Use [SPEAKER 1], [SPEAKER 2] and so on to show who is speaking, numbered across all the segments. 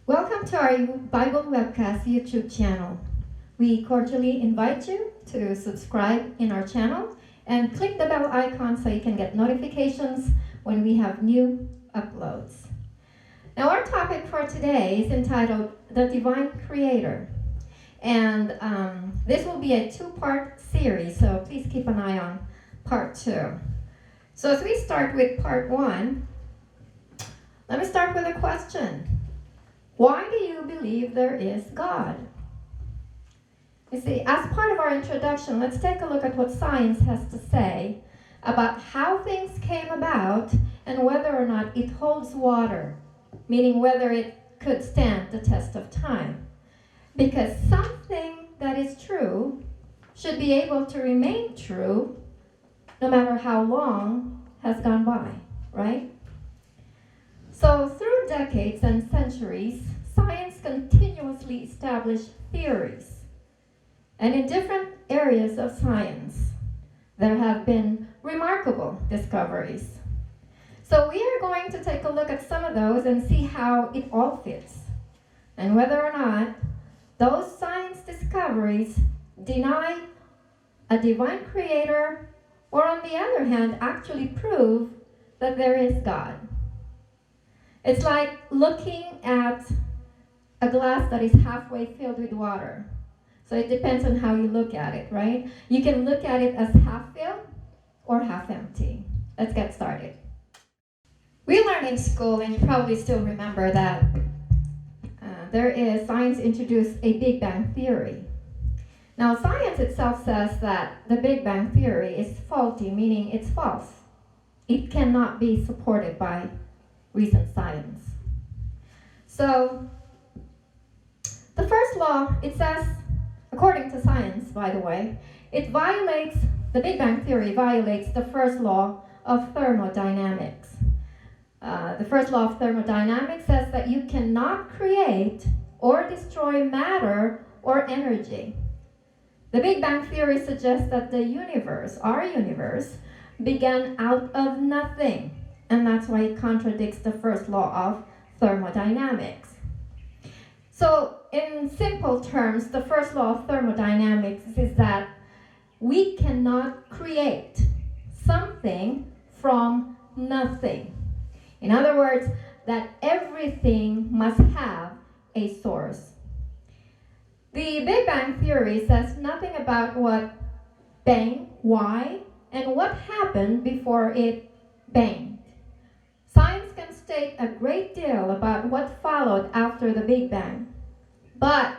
[SPEAKER 1] Welcome to our Bible Webcast YouTube channel. We cordially invite you to subscribe in our channel and click the bell icon so you can get notifications when we have new uploads. Now, our topic for today is entitled The Divine Creator. And this will be a two-part series, so please keep an eye on part 2. So as we start with part 1, let me start with a question. Why do you believe there is God? You see, as part of our introduction, let's take a look at what science has to say about how things came about and whether or not it holds water, meaning whether it could stand the test of time. Because something that is true should be able to remain true no matter how long has gone by, right? So through decades and centuries, science continuously established theories. And in different areas of science, there have been remarkable discoveries. So we are going to take a look at some of those and see how it all fits, and whether or not those science discoveries deny a divine creator, or on the other hand, actually prove that there is God. It's like looking at a glass that is halfway filled with water. So it depends on how you look at it, right? You can look at it as half filled or half empty. Let's get started. We learned in school, and you probably still remember that science introduced a Big Bang theory. Now, science itself says that the Big Bang theory is faulty, meaning it's false. It cannot be supported by recent science. So, the first law, it says, according to science, by the way, the Big Bang theory violates the first law of thermodynamics. The first law of thermodynamics says that you cannot create or destroy matter or energy. The Big Bang theory suggests that the universe, our universe, began out of nothing. And that's why it contradicts the first law of thermodynamics. So, in simple terms, the first law of thermodynamics is that we cannot create something from nothing. In other words, that everything must have a source. The Big Bang theory says nothing about what banged, why, and what happened before it banged. Science can state a great deal about what followed after the Big Bang, but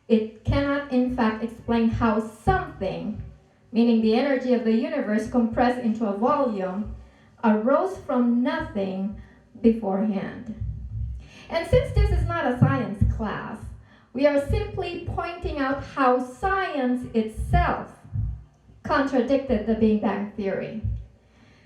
[SPEAKER 1] it cannot in fact explain how something, meaning the energy of the universe compressed into a volume, arose from nothing beforehand. And since this is not a science class, we are simply pointing out how science itself contradicted the Big Bang theory.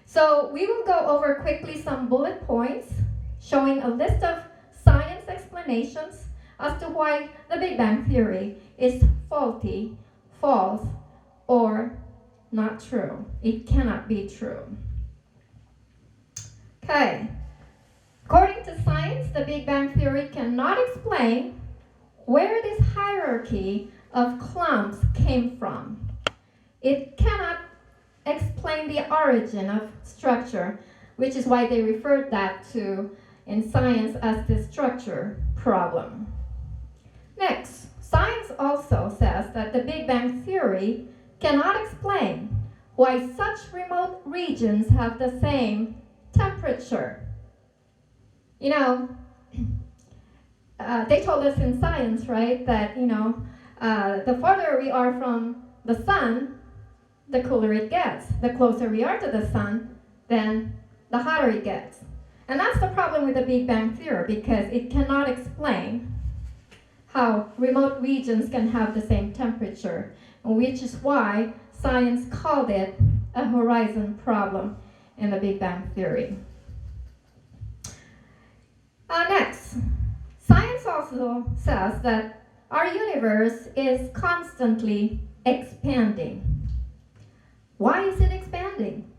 [SPEAKER 1] So we will go over quickly some bullet points showing a list of science explanations as to why the Big Bang theory is faulty, false, or not true. It cannot be true. Okay. According to science, the Big Bang theory cannot explain where this hierarchy of clumps came from. It cannot explain the origin of structure, which is why they referred that to in science as the structure problem. Next, science also says that the Big Bang theory cannot explain why such remote regions have the same temperature. You know, they told us in science, right, that, the farther we are from the sun, the cooler it gets. The closer we are to the sun, then the hotter it gets. And that's the problem with the Big Bang theory, because it cannot explain how remote regions can have the same temperature, which is why science called it a horizon problem in the Big Bang theory. Next, science also says that our universe is constantly expanding. Why is it expanding?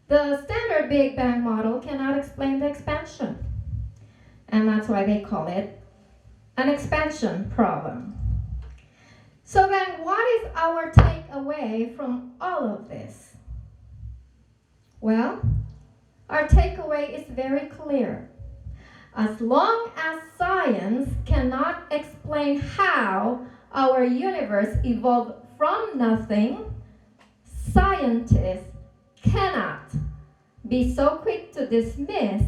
[SPEAKER 1] The standard Big Bang model cannot explain the expansion. And that's that's why they call it an expansion problem. So then, what is our takeaway from all of this? Well, our takeaway is very clear. As long as science cannot explain how our universe evolved from nothing, scientists cannot be so quick to dismiss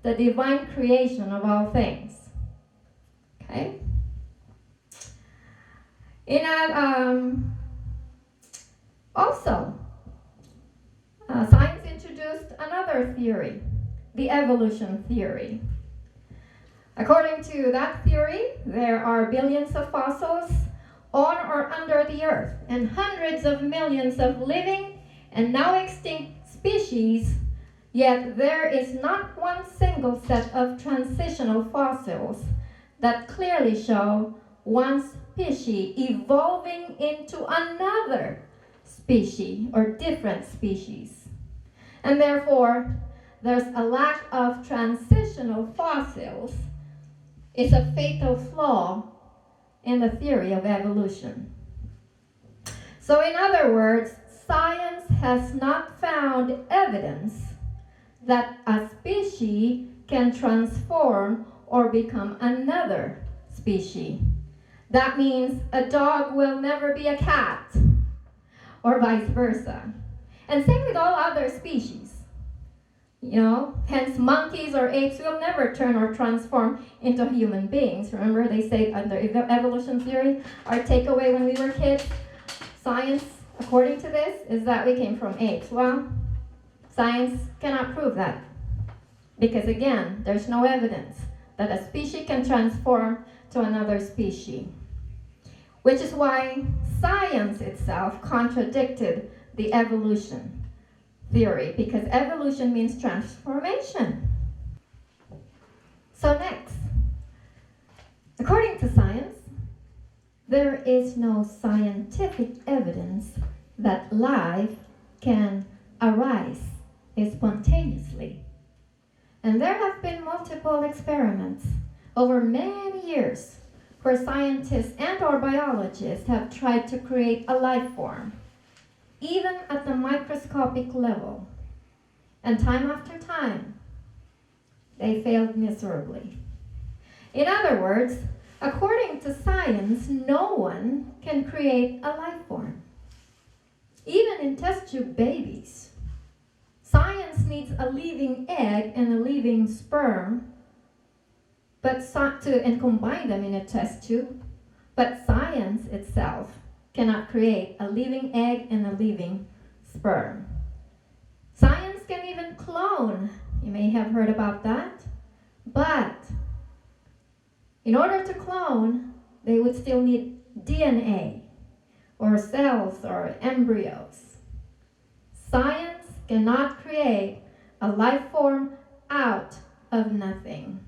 [SPEAKER 1] the divine creation of all things. Okay? Science introduced another theory, the evolution theory. According to that theory, there are billions of fossils on or under the earth and hundreds of millions of living and now extinct species, yet there is not one single set of transitional fossils that clearly show one species evolving into another species or different species. And therefore, there's a lack of transitional fossils is a fatal flaw in the theory of evolution. So in other words, science has not found evidence that a species can transform or become another species. That means a dog will never be a cat, or vice versa. And same with all other species. Hence monkeys or apes will never turn or transform into human beings. Remember, they say under evolution theory, our takeaway when we were kids, science, according to this, is that we came from apes. Well, science cannot prove that. Because again, there's no evidence that a species can transform to another species. Which is why science itself contradicted the evolution theory, because evolution means transformation. So next, according to science, there is no scientific evidence that life can arise spontaneously. And there have been multiple experiments over many years where scientists and or biologists have tried to create a life form, even at the microscopic level. And time after time, they failed miserably. In other words, according to science, no one can create a life form. Even in test tube babies, science needs a living egg and a living sperm, and combine them in a test tube. But science itself cannot create a living egg and a living sperm. Science can even clone. You may have heard about that. But in order to clone, they would still need DNA or cells or embryos. Science cannot create a life form out of nothing.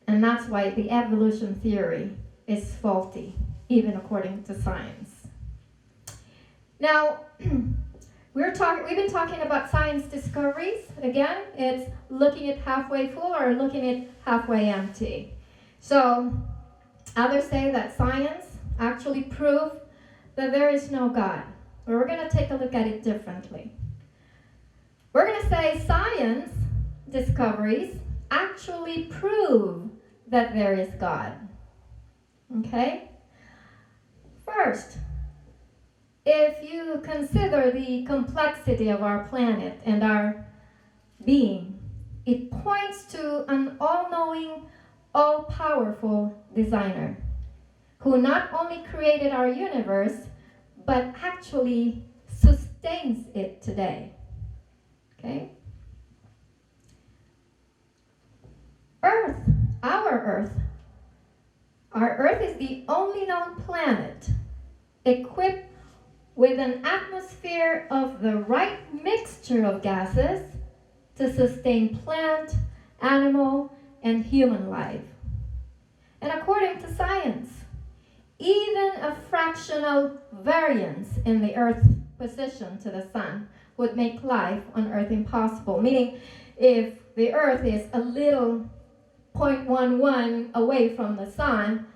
[SPEAKER 1] And that's why the evolution theory is faulty, even according to science. Now, we've been talking about science discoveries. Again, it's looking at halfway full or looking at halfway empty. So, others say that science actually proved that there is no God. But we're going to take a look at it differently. We're going to say science discoveries actually prove that there is God. Okay? First, if you consider the complexity of our planet and our being, it points to an all-knowing, all-powerful designer who not only created our universe, but actually sustains it today. Okay? Earth, our Earth is the only known planet equipped with an atmosphere of the right mixture of gases to sustain plant, animal, and human life. And according to science, even a fractional variance in the Earth's position to the sun would make life on Earth impossible. Meaning, if the Earth is a little 0.11 away from the sun,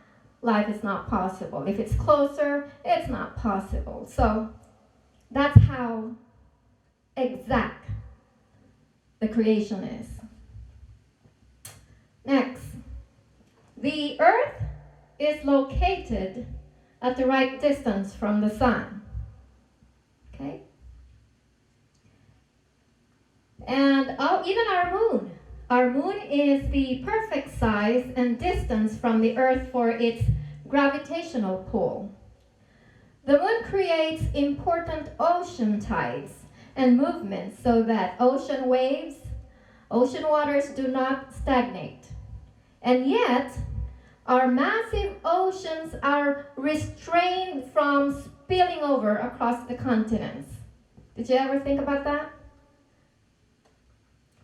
[SPEAKER 1] life is not possible. If it's closer, it's not possible. So that's how exact the creation is. Next, the earth is located at the right distance from the sun. Okay? And even our moon. Our moon is the perfect size and distance from the earth for its gravitational pull. The moon creates important ocean tides and movements so that ocean waves, ocean waters do not stagnate. And yet, our massive oceans are restrained from spilling over across the continents. Did you ever think about that?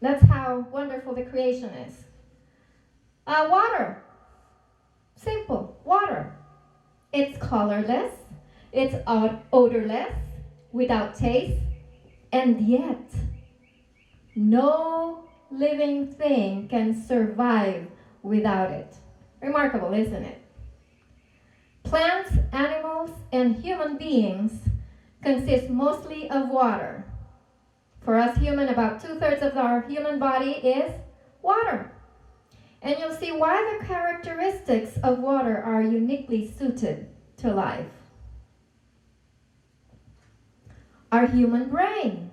[SPEAKER 1] That's how wonderful the creation is. Water. Simple. Water. It's colorless. It's odorless, without taste, and yet no living thing can survive without it. Remarkable, isn't it? Plants, animals, and human beings consist mostly of water. For us human, about 2/3 of our human body is water. And you'll see why the characteristics of water are uniquely suited to life. Our human brain.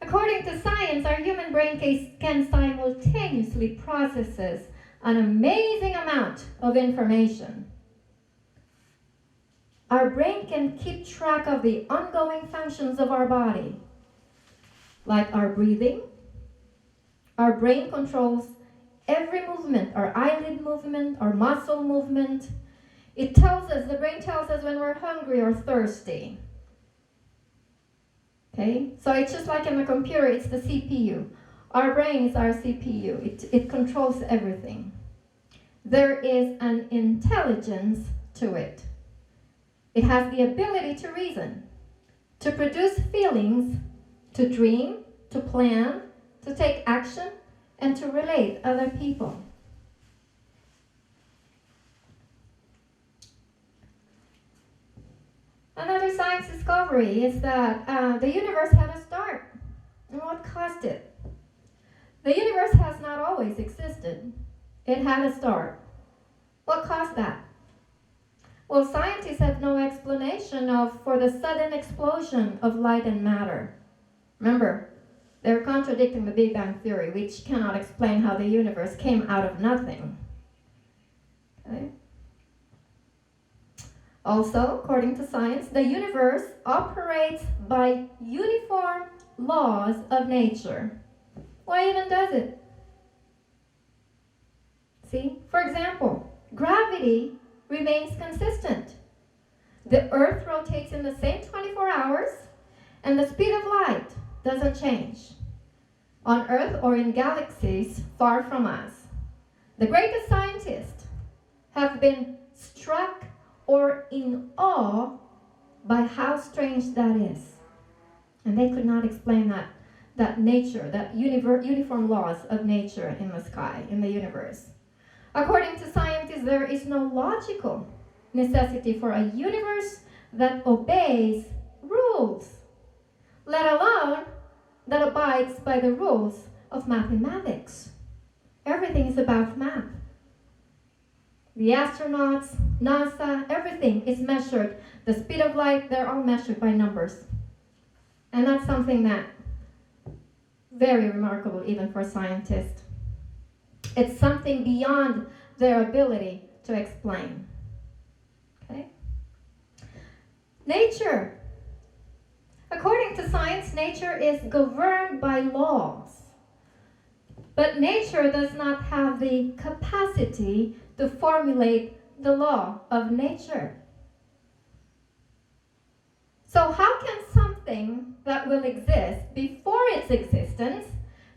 [SPEAKER 1] According to science, our human brain can simultaneously process an amazing amount of information. Our brain can keep track of the ongoing functions of our body, like our breathing. Our brain controls every movement, our eyelid movement, our muscle movement. The brain tells us when we're hungry or thirsty. Okay, so it's just like in the computer, it's the CPU. Our brain is our CPU. It controls everything. There is an intelligence to it. It has the ability to reason, to produce feelings, to dream, to plan, to take action, and to relate other people. Another science discovery is that the universe had a start. And what caused it? The universe has not always existed. It had a start. What caused that? Well, scientists have no explanation for the sudden explosion of light and matter. Remember, they're contradicting the Big Bang Theory, which cannot explain how the universe came out of nothing. Okay? Also, according to science, the universe operates by uniform laws of nature. Why even does it? See, for example, gravity remains consistent. The Earth rotates in the same 24 hours, and the speed of light doesn't change. On Earth or in galaxies far from us, the greatest scientists have been struck or in awe by how strange that is. And they could not explain that nature, that uniform laws of nature in the sky, in the universe. According to scientists, there is no logical necessity for a universe that obeys rules, let alone that abides by the rules of mathematics. Everything is about math. The astronauts, NASA, everything is measured. The speed of light, they're all measured by numbers. And that's something that very remarkable even for scientists. It's something beyond their ability to explain. Okay? Nature. According to science, nature is governed by laws. But nature does not have the capacity to formulate the law of nature. So how can something that will exist before its existence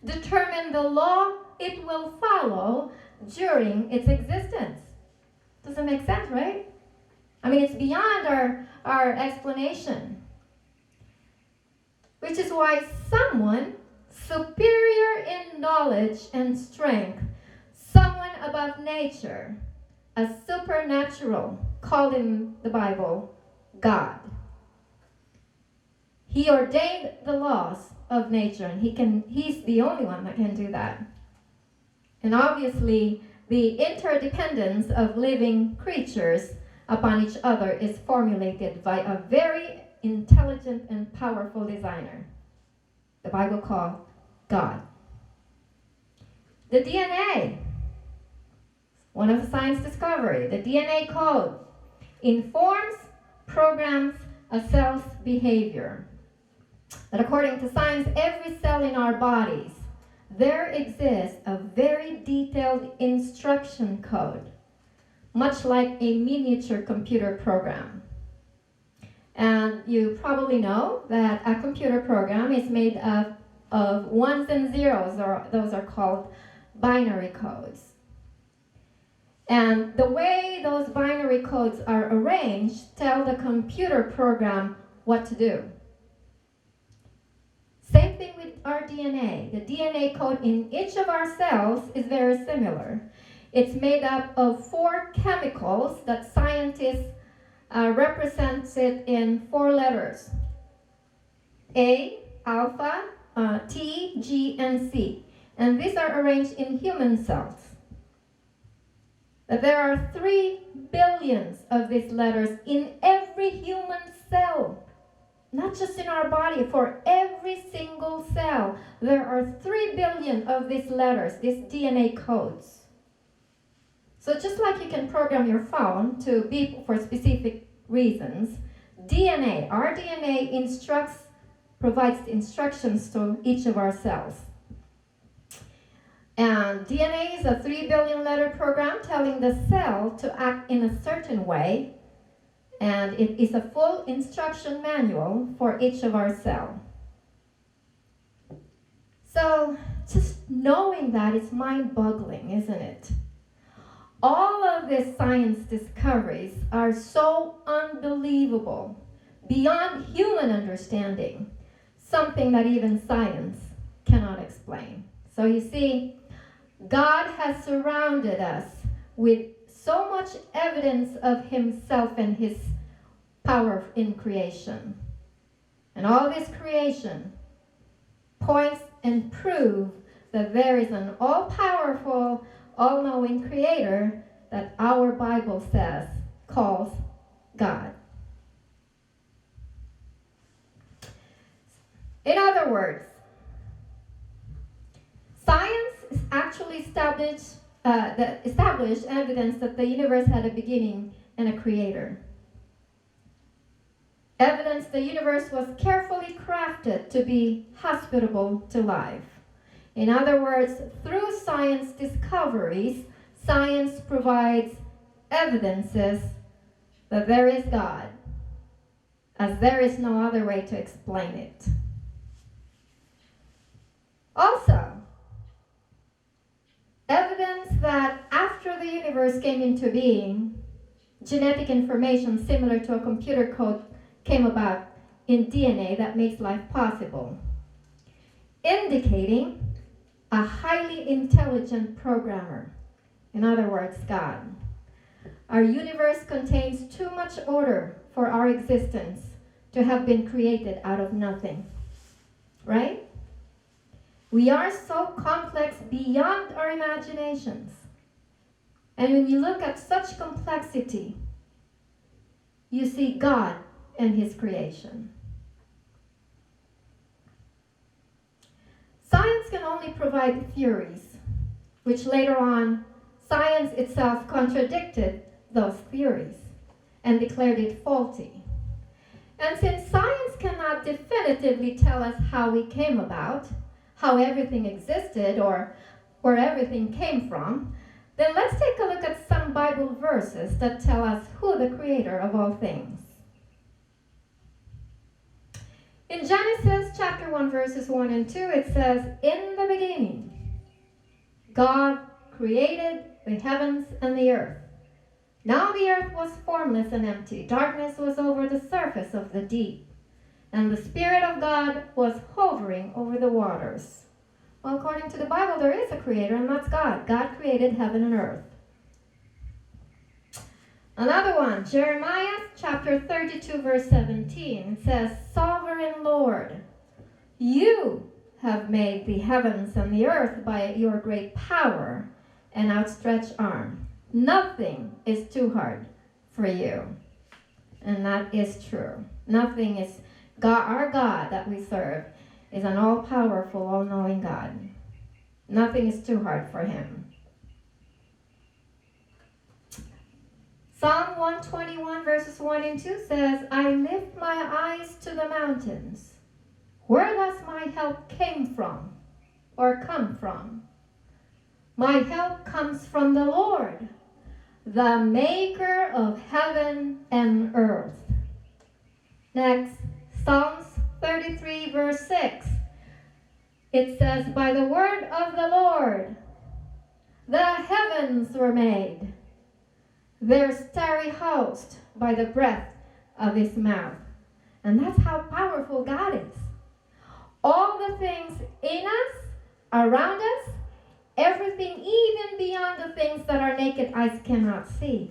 [SPEAKER 1] determine the law it will follow during its existence? Doesn't make sense, right? I mean, it's beyond our explanation. Which is why someone superior in knowledge and strength above nature, a supernatural, called in the Bible God. He ordained the laws of nature, and he's the only one that can do that. And obviously, the interdependence of living creatures upon each other is formulated by a very intelligent and powerful designer, the Bible called God. The DNA, one of the science discovery, the DNA code informs, programs a cell's behavior. But according to science, every cell in our bodies, there exists a very detailed instruction code, much like a miniature computer program. And you probably know that a computer program is made of ones and zeros, or those are called binary codes. And the way those binary codes are arranged tell the computer program what to do. Same thing with our DNA. The DNA code in each of our cells is very similar. It's made up of 4 chemicals that scientists represent it in 4 letters. A, alpha, T, G, and C. And these are arranged in human cells. But there are 3 billion of these letters in every human cell. Not just in our body, for every single cell, there are 3 billion of these letters, these DNA codes. So just like you can program your phone to beep for specific reasons, our DNA provides instructions to each of our cells. And DNA is a 3 billion letter program telling the cell to act in a certain way. And it is a full instruction manual for each of our cells. So just knowing that is mind-boggling, isn't it? All of these science discoveries are so unbelievable, beyond human understanding, something that even science cannot explain. So you see, God has surrounded us with so much evidence of himself and his power in creation. And all this creation points and proves that there is an all-powerful, all-knowing creator that our Bible says calls God. In other words, science actually established evidence that the universe had a beginning and a creator. Evidence the universe was carefully crafted to be hospitable to life. In other words, through science discoveries, science provides evidences that there is God, as there is no other way to explain it. Also, evidence that after the universe came into being, genetic information similar to a computer code came about in DNA that makes life possible, indicating a highly intelligent programmer. In other words, God. Our universe contains too much order for our existence to have been created out of nothing, right? We are so complex beyond our imaginations. And when you look at such complexity, you see God and his creation. Science can only provide theories, which later on, science itself contradicted those theories and declared it faulty. And since science cannot definitively tell us how we came about, how everything existed, or where everything came from, then let's take a look at some Bible verses that tell us who the creator of all things. In Genesis chapter 1, verses 1 and 2, it says, "In the beginning, God created the heavens and the earth. Now the earth was formless and empty. Darkness was over the surface of the deep, and the Spirit of God was hovering over the waters. Well, according to the Bible, there is a creator, and that's God. God created heaven and earth. Another one, Jeremiah chapter 32, verse 17. It says, Sovereign Lord, you have made the heavens and the earth by your great power and outstretched arm. Nothing is too hard for you. And that is true. Nothing is, God, our God that we serve is an all-powerful, all-knowing God. Nothing is too hard for him. Psalm 121 verses 1 and 2 says, I lift my eyes to the mountains. Where does my help come from? My help comes from the Lord, the maker of heaven and earth. Next, Psalms 33 verse 6. It says, by the word of the Lord, the heavens were made, their starry host by the breath of his mouth. And that's how powerful God is. All the things in us, around us, everything even beyond the things that our naked eyes cannot see.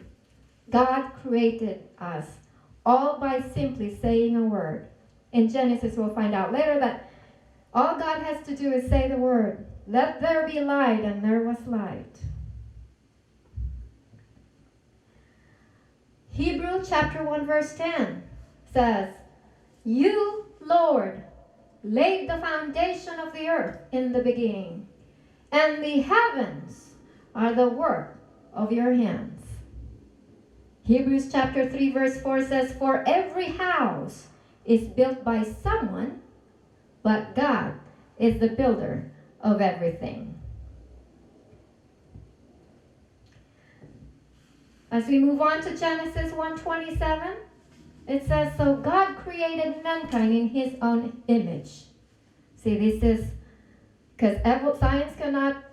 [SPEAKER 1] God created us all by simply saying a word. In Genesis, we'll find out later that all God has to do is say the word, let there be light, and there was light. Hebrews chapter 1 verse 10 says, you, Lord, laid the foundation of the earth in the beginning, and the heavens are the work of your hands. Hebrews chapter 3 verse 4 says, for every house is built by someone, but God is the builder of everything. As we move on to Genesis 1:27, it says, so God created mankind in his own image. See, this is, because science cannot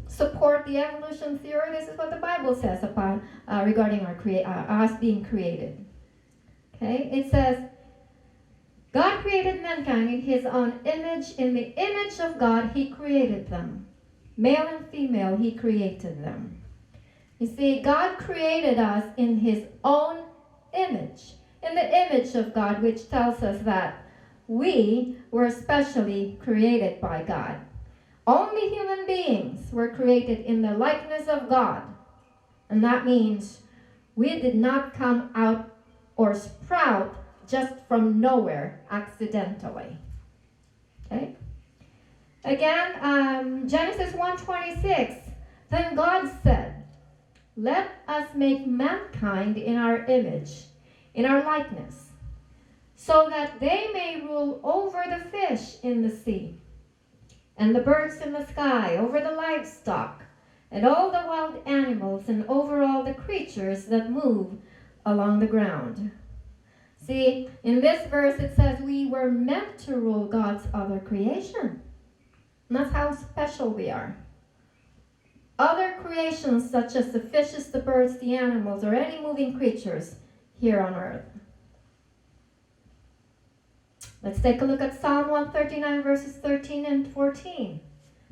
[SPEAKER 1] support the evolution theory. This is what the Bible says about regarding us being created. Okay, it says, God created mankind in his own image. In the image of God, he created them. Male and female, he created them. You see, God created us in his own image. In the image of God, which tells us that we were specially created by God. Only human beings were created in the likeness of God. And that means we did not come out or sprout just from nowhere accidentally. Okay? Again, Genesis 1:26. Then God said, let us make mankind in our image, in our likeness, so that they may rule over the fish in the sea, and the birds in the sky, over the livestock, and all the wild animals, and over all the creatures that move along the ground. See, in this verse it says we were meant to rule God's other creation. And that's how special we are. Other creations such as the fishes, the birds, the animals, or any moving creatures here on earth. Let's take a look at Psalm 139 verses 13 and 14.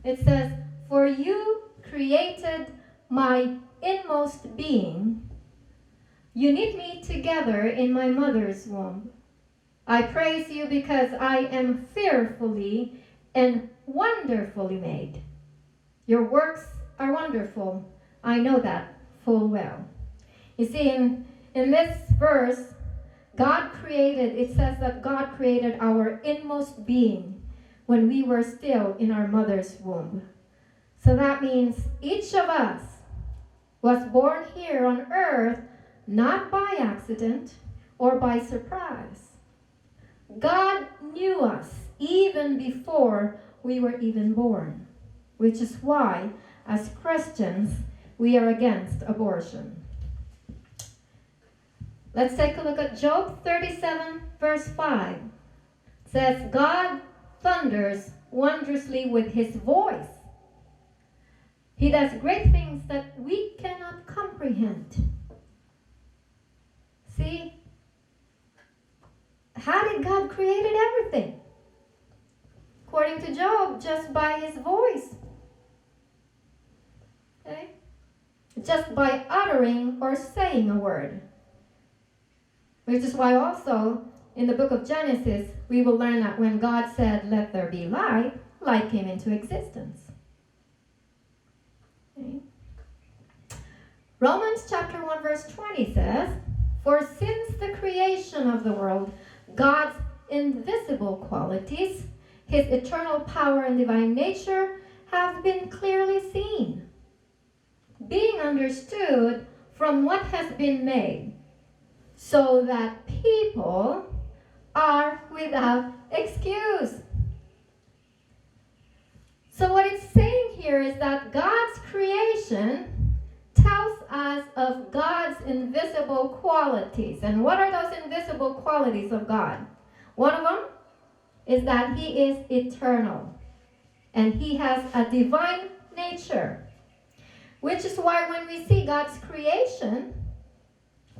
[SPEAKER 1] It says, for you created my inmost being. You knit me together in my mother's womb. I praise you because I am fearfully and wonderfully made. Your works are wonderful. I know that full well. You see, in this verse, it says that God created our inmost being when we were still in our mother's womb. So that means each of us was born here on earth not by accident or by surprise. God knew us even before we were even born, which is why, as Christians, we are against abortion. Let's take a look at Job 37, verse 5. It says, God thunders wondrously with his voice. He does great things that we cannot comprehend. See, how did God create everything? According to Job, just by his voice. just by uttering or saying a word. Which is why also in the book of Genesis, we will learn that when God said, "Let there be light," light came into existence. Okay. Romans chapter 1 verse 20 says, "For since the creation of the world, God's invisible qualities, his eternal power and divine nature, have been clearly seen, being understood from what has been made, so that people are without excuse." So what it's saying here is that God's creation tells us of God's invisible qualities. And what are those invisible qualities of God? One of them is that he is eternal and he has a divine nature, which is why when we see God's creation,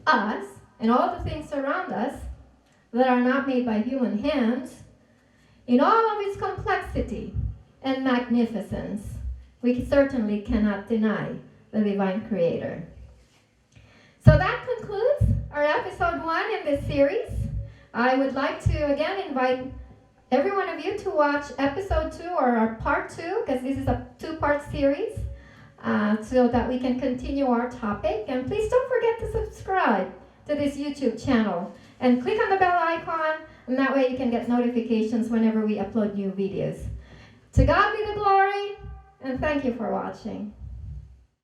[SPEAKER 1] us, and all the things around us that are not made by human hands, in all of its complexity and magnificence, we certainly cannot deny the divine creator. So that concludes our episode 1 in this series. I would like to again invite every one of you to watch episode 2 or our part 2, because this is a 2-part series, so that we can continue our topic. And please don't forget to subscribe to this YouTube channel and click on the bell icon, and that way you can get notifications whenever we upload new videos. To God be the glory, and thank you for watching.